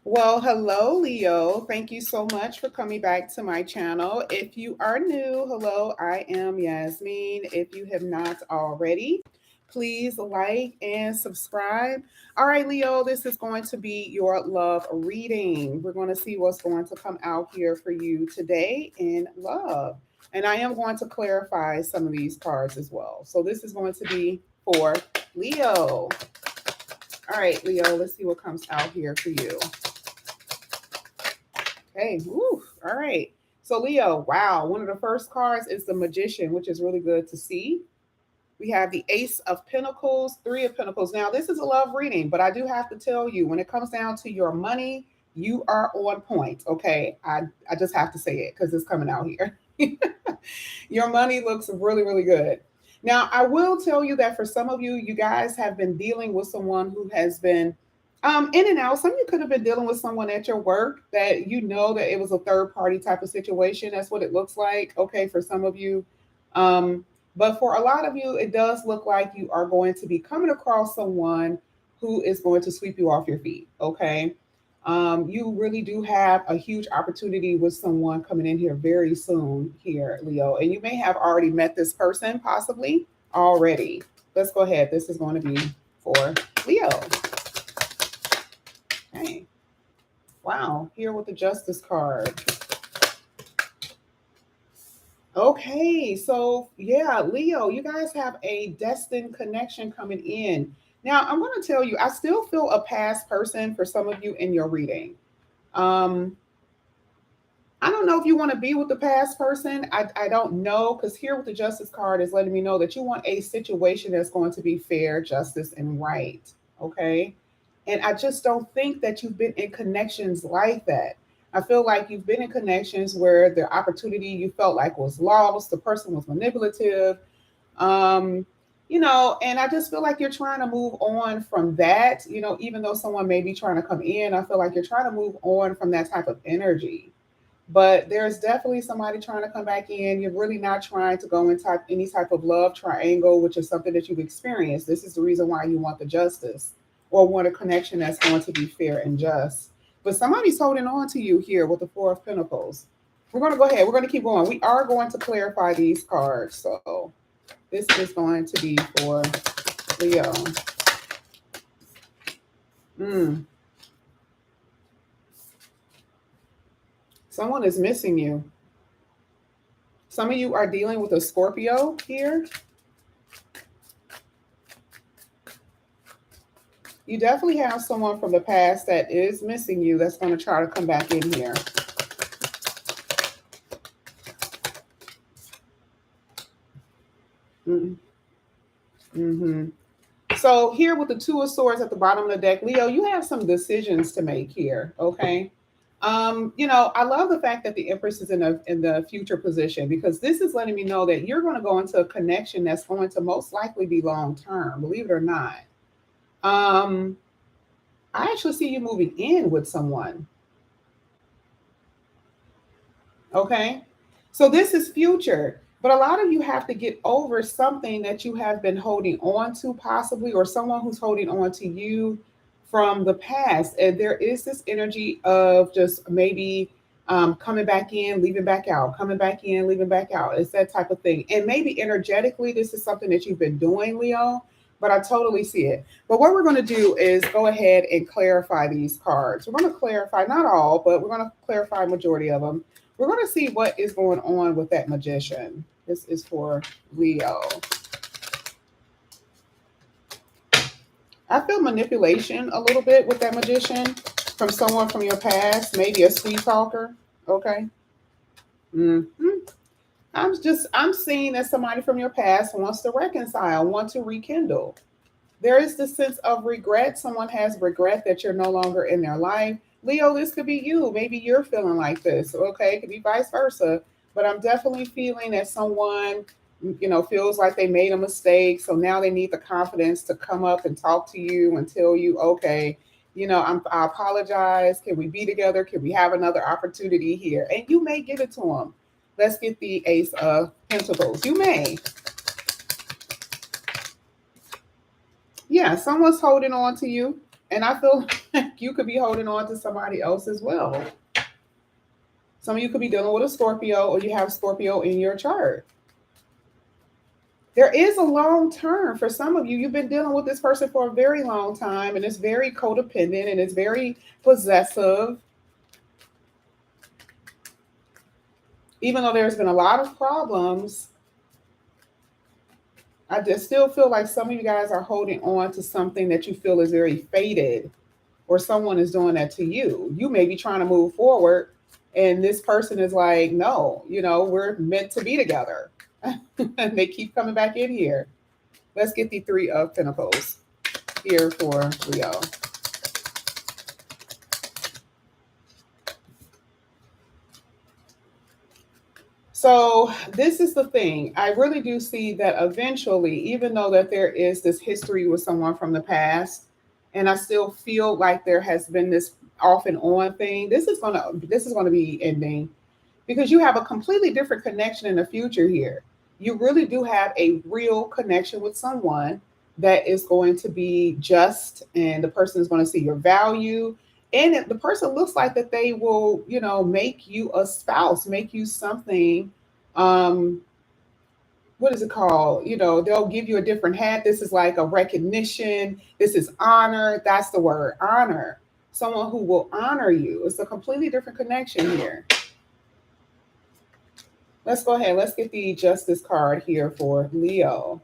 Well, hello, Leo. Thank you so much for coming back to my channel. If you are new, hello, I am Yasmin. If you have not already, please like and subscribe. All right, Leo, this is going to be your love reading. We're going to see what's going to come out here for you today in love. And I am going to clarify some of these cards as well. So this is going to be for Leo. All right, Leo, let's see what comes out here for you. Okay, woo, all right. So Leo, wow, one of the first cards is the Magician, which is really good to see. We have the Ace of Pentacles, Three of Pentacles. Now, this is a love reading, but I do have to tell you, when it comes down to your money, you are on point, okay? I just have to say it because it's coming out here. Your money looks really, really good. Now, I will tell you that for some of you, you guys have been dealing with someone who has been in and out. Some of you could have been dealing with someone at your work that you know that it was a third party type of situation. That's what it looks like. Okay, for some of you. But for a lot of you, it does look like you are going to be coming across someone who is going to sweep you off your feet. Okay. You really do have a huge opportunity with someone coming in here very soon here, Leo. And you may have already met this person possibly already. Let's go ahead. This is going to be for Leo. Okay. Wow. Here with the Justice card. Okay. So, yeah, Leo, you guys have a destined connection coming in. Now, I'm going to tell you, I still feel a past person for some of you in your reading. Um, I don't know if you want to be with the past person. I don't know, because here with the Justice card is letting me know that you want a situation that's going to be fair, justice, and right. Okay. And I just don't think that you've been in connections like that. I feel like you've been in connections where the opportunity you felt like was lost, the person was manipulative, um, and I just feel like you're trying to move on from that, even though someone may be trying to come in, I feel like you're trying to move on from that type of energy. But there's definitely somebody trying to come back in. You're really not trying to go in any type of love triangle, which is something that you've experienced. This is the reason why you want the justice or want a connection that's going to be fair and just. But somebody's holding on to you here with the Four of Pentacles. We're going to go ahead. We're going to keep going. We are going to clarify these cards. So this is going to be for Leo. Mm. Someone is missing you. Some of you are dealing with a Scorpio here. You definitely have someone from the past that is missing you that's going to try to come back in here. Mm-hmm. So here with the Two of Swords at the bottom of the deck, Leo, you have some decisions to make here. Okay. I love the fact that the Empress is in the future position, because this is letting me know that you're going to go into a connection that's going to most likely be long term, believe it or not. Um, I actually see you moving in with someone. Okay. So this is future, but a lot of you have to get over something that you have been holding on to, possibly, or someone who's holding on to you from the past. And there is this energy of just maybe coming back in, leaving back out, coming back in, leaving back out. It's that type of thing. And maybe energetically, this is something that you've been doing, Leo, but I totally see it. But what we're going to do is go ahead and clarify these cards. We're going to clarify, not all, but we're going to clarify a majority of them. We're going to see what is going on with that Magician. This is for Leo. I feel manipulation a little bit with that Magician from someone from your past, maybe a sweet talker. Okay. Mm-hmm. I'm seeing that somebody from your past wants to reconcile, want to rekindle. There is this sense of regret. Someone has regret that you're no longer in their life. Leo, this could be you. Maybe you're feeling like this. Okay, it could be vice versa. But I'm definitely feeling that someone, feels like they made a mistake. So now they need the confidence to come up and talk to you and tell you, okay, I apologize. Can we be together? Can we have another opportunity here? And you may give it to them. Let's get the Ace of Pentacles. You may. Yeah, someone's holding on to you. And I feel like you could be holding on to somebody else as well. Some of you could be dealing with a Scorpio, or you have Scorpio in your chart. There is a long term for some of you. You've been dealing with this person for a very long time, and it's very codependent and it's very possessive. Even though there's been a lot of problems, I just still feel like some of you guys are holding on to something that you feel is very fated, or someone is doing that to you. You may be trying to move forward, and this person is like, no, we're meant to be together. And they keep coming back in here. Let's get the Three of Pentacles here for Leo. So this is the thing. I really do see that eventually, even though that there is this history with someone from the past, and I still feel like there has been this off and on thing, this is gonna be ending, because you have a completely different connection in the future here. You really do have a real connection with someone that is going to be just, and the person is going to see your value. And if the person looks like that they will, make you a spouse, make you something. Um, what is it called? They'll give you a different hat. This is like a recognition. This is honor. That's the word, honor. Someone who will honor you. It's a completely different connection here. Let's go ahead. Let's get the Justice card here for Leo.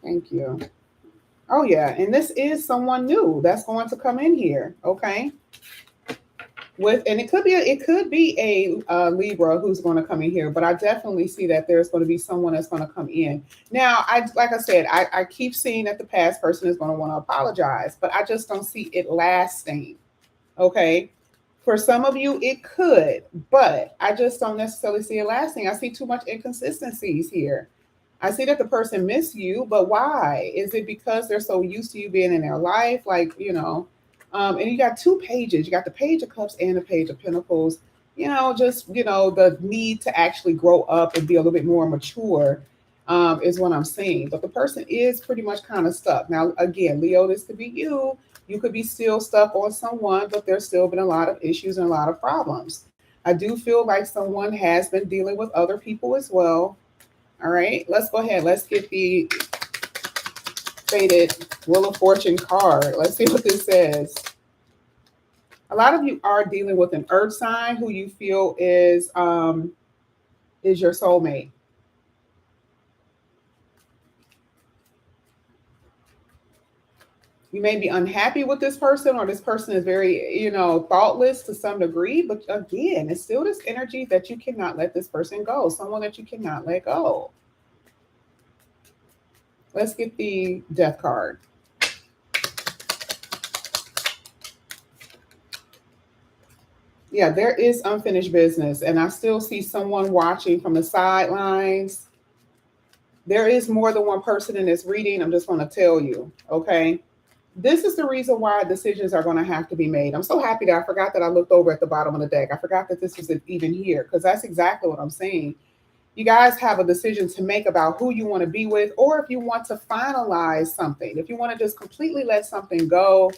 Thank you. Oh yeah, and this is someone new that's going to come in here. Okay. And it could be a Libra who's going to come in here, but I definitely see that there's going to be someone that's going to come in. Now, like I said, I keep seeing that the past person is going to want to apologize, but I just don't see it lasting. Okay. For some of you, it could, but I just don't necessarily see it lasting. I see too much inconsistencies here. I see that the person miss you, but why? Is it because they're so used to you being in their life? Like, and you got two pages. You got the Page of Cups and the Page of Pentacles. The need to actually grow up and be a little bit more mature is what I'm seeing. But the person is pretty much kind of stuck. Now, again, Leo, this could be you. You could be still stuck on someone, but there's still been a lot of issues and a lot of problems. I do feel like someone has been dealing with other people as well. All right, let's go ahead. Let's get the Fated Wheel of Fortune card. Let's see what this says. A lot of you are dealing with an earth sign who you feel is your soulmate. You may be unhappy with this person, or this person is very, thoughtless to some degree. But again, it's still this energy that you cannot let this person go, someone that you cannot let go. Let's get the Death card. Yeah, there is unfinished business, and I still see someone watching from the sidelines. There is more than one person in this reading. I'm just going to tell you, okay? This is the reason why decisions are going to have to be made. I'm so happy that I forgot that I looked over at the bottom of the deck. I forgot that this was even here, because that's exactly what I'm saying. You guys have a decision to make about who you want to be with, or if you want to finalize something, if you want to just completely let something go,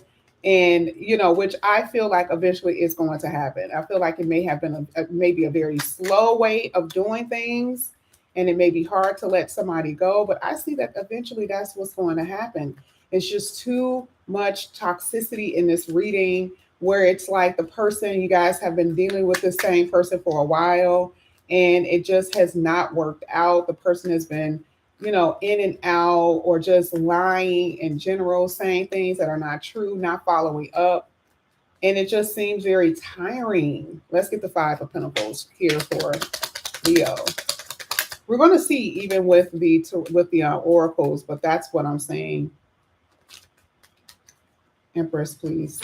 and which I feel like eventually is going to happen. I feel like it may have been maybe a very slow way of doing things, and it may be hard to let somebody go, but I see that eventually that's what's going to happen. It's just too much toxicity in this reading, where it's like the person, you guys have been dealing with the same person for a while, and it just has not worked out. The person has been, in and out, or just lying in general, saying things that are not true, not following up. And it just seems very tiring. Let's get the Five of Pentacles here for Leo. We're going to see even with the oracles, but that's what I'm saying. Empress, please.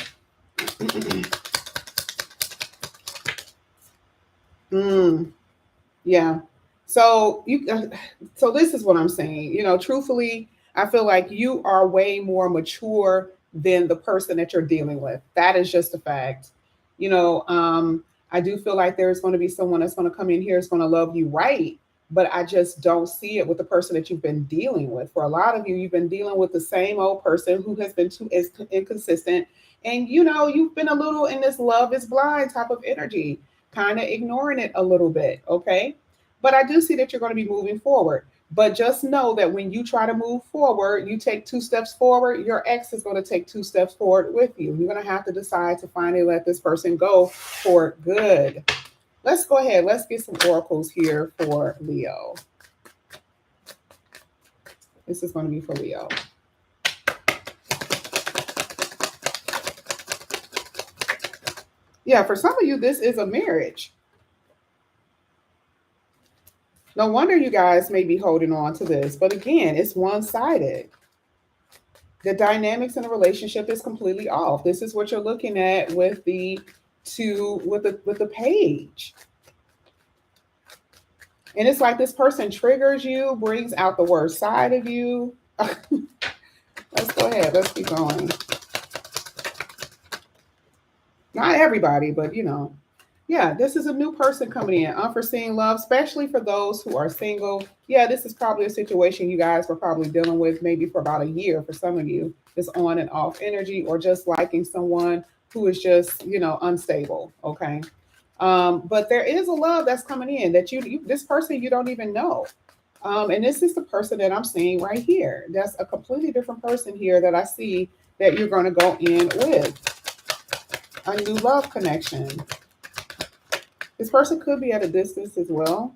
Yeah. So so this is what I'm saying. Truthfully, I feel like you are way more mature than the person that you're dealing with. That is just a fact. I do feel like there's going to be someone that's going to come in here, is going to love you right. but I just don't see it with the person that you've been dealing with. For a lot of you, you've been dealing with the same old person who has been too is inconsistent. And you've been a little in this love is blind type of energy, kind of ignoring it a little bit. Okay. But I do see that you're going to be moving forward. But just know that when you try to move forward, you take 2 steps forward, your ex is going to take 2 steps forward with you. You're going to have to decide to finally let this person go for good. Let's go ahead. Let's get some oracles here for Leo. This is going to be for Leo. Yeah, for some of you, this is a marriage. No wonder you guys may be holding on to this. But again, it's one-sided. The dynamics in a relationship is completely off. This is what you're looking at with the page. And it's like this person triggers you, brings out the worst side of you. Let's go ahead. Let's keep going. Not everybody, but yeah, this is a new person coming in. Unforeseen love, especially for those who are single. Yeah, this is probably a situation you guys were probably dealing with maybe for about a year for some of you. This on and off energy, or just liking someone who is just, unstable. Okay. But there is a love that's coming in that this person you don't even know. And this is the person that I'm seeing right here. That's a completely different person here that I see that you're going to go in with. A new love connection. This person could be at a distance as well.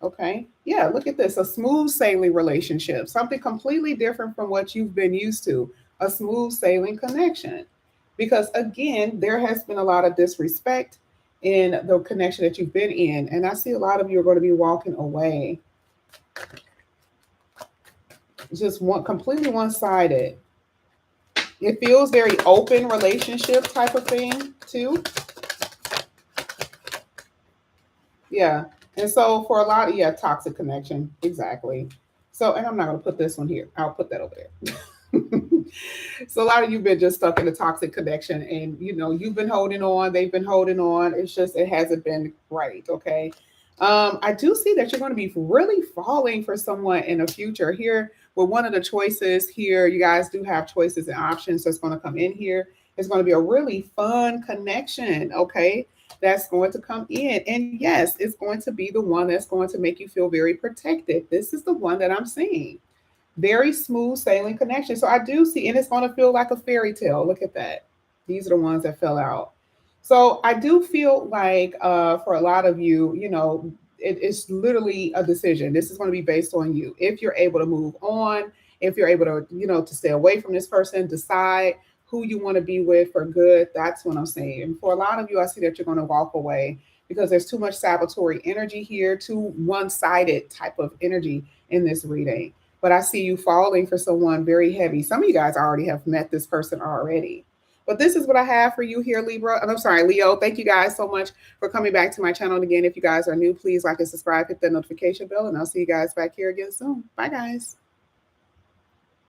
Okay. Yeah, look at this. A smooth sailing relationship. Something completely different from what you've been used to. A smooth sailing connection. Because again, there has been a lot of disrespect in the connection that you've been in. And I see a lot of you are going to be walking away. Just completely one-sided. It feels very open relationship type of thing too. Yeah. And so for a lot of, toxic connection. Exactly. So, and I'm not going to put this one here. I'll put that over there. So a lot of you have been just stuck in a toxic connection, and you've been holding on, they've been holding on. It's just, it hasn't been right. Okay. I do see that you're going to be really falling for someone in the future here. With one of the choices here, you guys do have choices and options that's going to come in here. It's going to be a really fun connection. Okay. That's going to come in. And yes, it's going to be the one that's going to make you feel very protected. This is the one that I'm seeing. Very smooth sailing connection. So I do see, and it's going to feel like a fairy tale. Look at that. These are the ones that fell out. So I do feel like for a lot of you, it's literally a decision. This is going to be based on you. If you're able to move on, if you're able to, to stay away from this person, decide who you want to be with for good. That's what I'm saying. And for a lot of you, I see that you're going to walk away because there's too much saboteur energy here, too one-sided type of energy in this reading. But I see you falling for someone very heavy. Some of you guys already have met this person already. But this is what I have for you here, Libra. I'm sorry, Leo. Thank you guys so much for coming back to my channel. And again, if you guys are new, please like and subscribe, hit that notification bell, and I'll see you guys back here again soon. Bye, guys.